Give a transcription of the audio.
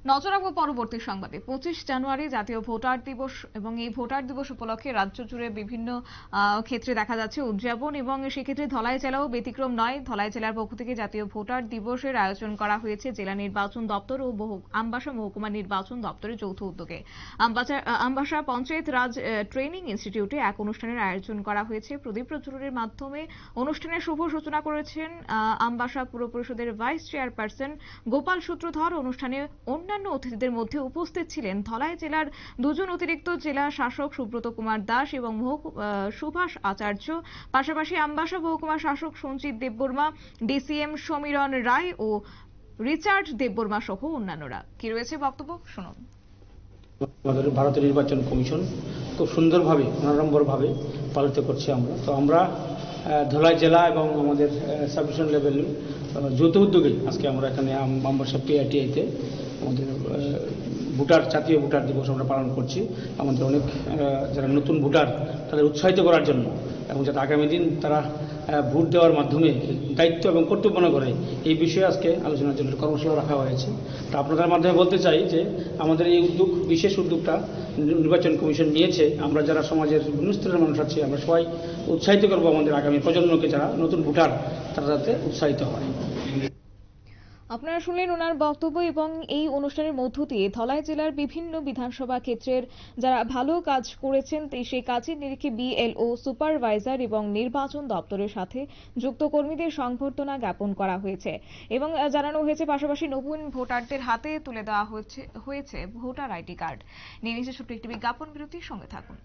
নজর রাখবো পরবর্তী সংবাদে। 25 জানুয়ারি জাতীয় ভোটার দিবস এবং এই ভোটার দিবস উপলক্ষে রাজ্য জুড়ে বিভিন্ন ক্ষেত্রে দেখা যাচ্ছে উদযাপন, এবং সেক্ষেত্রে ধলাই জেলাও ব্যতিক্রম নয়। ধলাই জেলার পক্ষ থেকে জাতীয় ভোটার দিবসের আয়োজন করা হয়েছে জেলা নির্বাচন দপ্তর ও আমবাসা মহকুমা নির্বাচন দপ্তরের যৌথ উদ্যোগে। আমবাসা পঞ্চায়েত রাজ ট্রেনিং ইনস্টিটিউটে এক অনুষ্ঠানের আয়োজন করা হয়েছে। প্রদীপ প্রজ্বলনের মাধ্যমে অনুষ্ঠানের শুভ সূচনা করেছেন আমবাসা পুর পরিষদের ভাইস চেয়ারপারসন গোপাল সূত্রধর। অনুষ্ঠানে অন্যান্য অতিথিদের মধ্যে উপস্থিত ছিলেন ধলাই জেলার দুজন অতিরিক্ত জেলা শাসক সুব্রত কুমার দাস এবং সুভাষ আচার্য, পাশাপাশি আমবাসা মহকুমা শাসক সঞ্জিত দেববর্মা, ডিসিএম সমীরণ রায় ও রিচার্ড দেববর্মা সহ অন্যান্যরা। কি রয়েছে বক্তব্য শুনুন। আমাদের ভারতের নির্বাচন কমিশন খুব সুন্দরভাবে অনাড়ম্বরভাবে পালিত করছি আমরা। তো আমরা ধলাই জেলা এবং আমাদের সাব ডিভিশন লেভেল যৌথ উদ্যোগে আজকে আমরা এখানে আমবাসা পিআইটিআইতে আমাদের জাতীয় ভোটার দিবস আমরা পালন করছি। আমাদের অনেক যারা নতুন ভোটার তাদের উৎসাহিত করার জন্য এবং যাতে আগামী দিন তারা ভোট দেওয়ার মাধ্যমে দায়িত্ব এবং কর্তব্য মনে করে এই বিষয়ে আজকে আলোচনার জন্য কর্মশালা রাখা হয়েছে। তো আপনাদের মাধ্যমে বলতে চাই যে আমাদের এই বিশেষ উদ্যোগটা নির্বাচন কমিশন নিয়েছে। আমরা যারা সমাজের বিভিন্ন স্তরের মানুষ আছে আমরা সবাই উৎসাহিত করবো আমাদের আগামী প্রজন্মকে, যারা নতুন ভোটার তারা যাতে উৎসাহিত হয়। আপনারা শুনলেন ওনার বক্তব্য। এবং এই অনুষ্ঠানের মধ্য দিয়ে ধলাই জেলার বিভিন্ন বিধানসভা ক্ষেত্রের যারা ভালো কাজ করেছেন সেই কাজের নিরিখে বিএলও, সুপারভাইজার এবং নির্বাচন দপ্তরের সাথে যুক্ত কর্মীদের সংবর্ধনা জ্ঞাপন করা হয়েছে এবং জানানো হয়েছে পাশাপাশি নতুন ভোটারদের হাতে তুলে দেওয়া হয়েছে ভোটার আইডি কার্ড। নিয়ে নিচ্ছে ছোট্ট একটি বিজ্ঞাপন বিরতির সঙ্গে থাকুন।